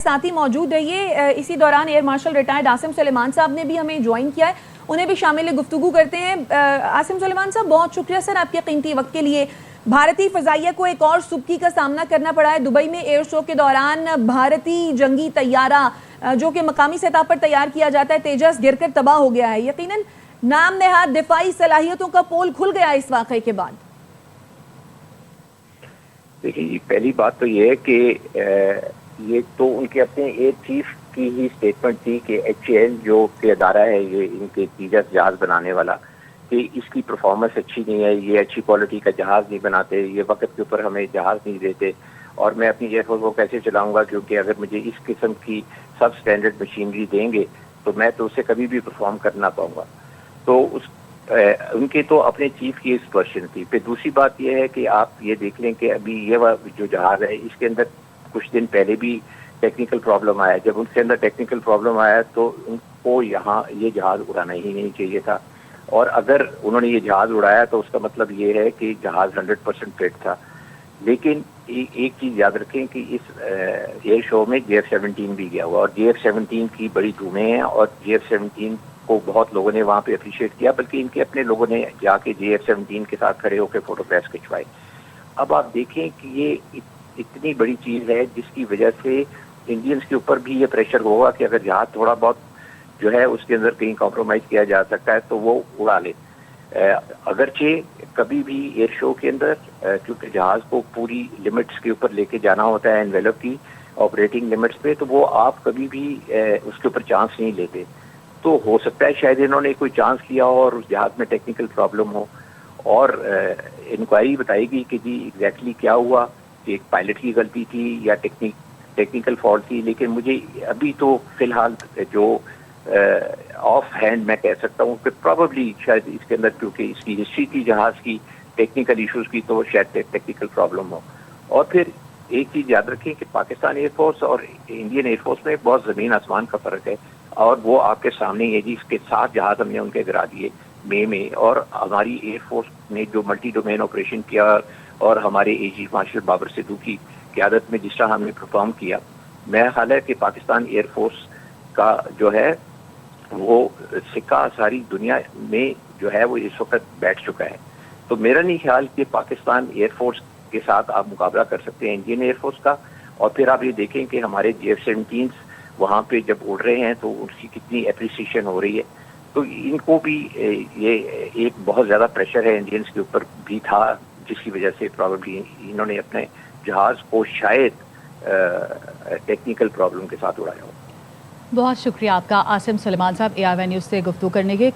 साथ ही मौजूद रहिए। इसी दौरान air marshal retired Asim Suleman साहब ने भी हमें ज्वाइन किया है, उन्हें भी शामिल गुफ्तगू करते हैं। आसिम सुलेमान साहब, बहुत शुक्रिया सर आपके कीमती वक्त के लिए। भारतीय फजाइया को एक और सुबकी का सामना करना पड़ा है। दुबई में एयर शो के दौरान भारतीय जंगी तैयारा जो कि मकामी सतह पर तैयार किया जाता है, तेजस, गिरकर तबाह हो गया है। यकीनन नाम नेहाद दिफाई सलाहियतों का पोल खुल गया इस वाक़े के बाद। देखिए, पहली बात तो ये है कि ये तो उनके अपने एयर चीफ की ही स्टेटमेंट थी कि HAL जो कि अदारा है ये इनके तेजस जहाज बनाने वाला, कि इसकी परफॉर्मेंस अच्छी नहीं है, ये अच्छी क्वालिटी का जहाज नहीं बनाते, ये वक्त के ऊपर हमें जहाज नहीं देते और मैं अपनी एयरफोर्स को कैसे चलाऊंगा, क्योंकि अगर मुझे इस किस्म की सब स्टैंडर्ड मशीनरी देंगे तो मैं तो उसे कभी भी परफॉर्म कर ना पाऊंगा। तो उनके तो अपने चीफ की इस क्वेश्चन थी। फिर दूसरी बात यह है कि आप ये देख लें कि अभी ये जो जहाज है इसके अंदर कुछ दिन पहले भी टेक्निकल प्रॉब्लम आया। जब उनके अंदर टेक्निकल प्रॉब्लम आया तो उनको यहाँ ये जहाज उड़ाना ही नहीं चाहिए था, और अगर उन्होंने ये जहाज उड़ाया तो उसका मतलब ये है कि जहाज 100% फिट था। लेकिन एक चीज़ याद रखें कि इस एयर शो में JF-17 भी गया हुआ और JF-17 की बड़ी धूमें हैं और JF-17 को बहुत लोगों ने वहाँ पे अप्रिशिएट किया, बल्कि इनके अपने लोगों ने जाके JF-17 के साथ खड़े होकर फोटोग्राफ्स खिंचवाए। अब आप देखें कि ये इतनी बड़ी चीज़ है जिसकी वजह से इंडियंस के ऊपर भी ये प्रेशर होगा कि अगर जहाज थोड़ा बहुत जो है उसके अंदर कहीं कॉम्प्रोमाइज़ किया जा सकता है तो वो उड़ा ले। अगरचे कभी भी एयर शो के अंदर क्योंकि जहाज को पूरी लिमिट्स के ऊपर लेके जाना होता है, एनवेलप की ऑपरेटिंग लिमिट्स पे, तो वो आप कभी भी उसके ऊपर चांस नहीं लेते। तो हो सकता है शायद इन्होंने कोई चांस लिया हो और उस जहाज में टेक्निकल प्रॉब्लम हो और इंक्वायरी बताएगी कि जी एग्जैक्टली क्या हुआ, कि एक पायलट की गलती थी या टेक्निकल फॉल्ट थी। लेकिन मुझे अभी तो फिलहाल जो ऑफ हैंड मैं कह सकता हूँ कि प्रॉबली शायद इसके अंदर, क्योंकि इसकी हिस्ट्री थी जहाज की टेक्निकल इश्यूज की, तो शायद टेक्निकल प्रॉब्लम हो। और फिर एक चीज़ याद रखें कि पाकिस्तान एयरफोर्स और इंडियन एयरफोर्स में बहुत ज़मीन आसमान का फ़र्क है, और वो आपके सामने है जी। इसके 7 जहाज हमने उनके गिरा दिए मई में, और हमारी एयरफोर्स ने जो मल्टी डोमेन ऑपरेशन किया और हमारे AG मार्शल बाबर सिद्धू की क़यादत में जिस तरह हमने परफॉर्म किया, मेरा ख्याल है कि पाकिस्तान एयरफोर्स का जो है वो सिक्का सारी दुनिया में जो है वो इस वक्त बैठ चुका है। तो मेरा नहीं ख्याल कि पाकिस्तान एयरफोर्स के साथ आप मुकाबला कर सकते हैं इंडियन एयरफोर्स का। और फिर आप ये देखें कि हमारे JF-17 वहाँ पे जब उड़ रहे हैं तो उसकी कितनी एप्रिसिएशन हो रही है। तो इनको भी ये एक बहुत ज़्यादा प्रेशर है इंडियंस के ऊपर भी था, जिसकी वजह से प्रॉब्लली इन्होंने अपने जहाज़ को शायद टेक्निकल प्रॉब्लम के साथ उड़ाया हो। बहुत शुक्रिया आपका आसिम सुलेमान साहब, ARY न्यूज़ से गुफ्तगू करने के।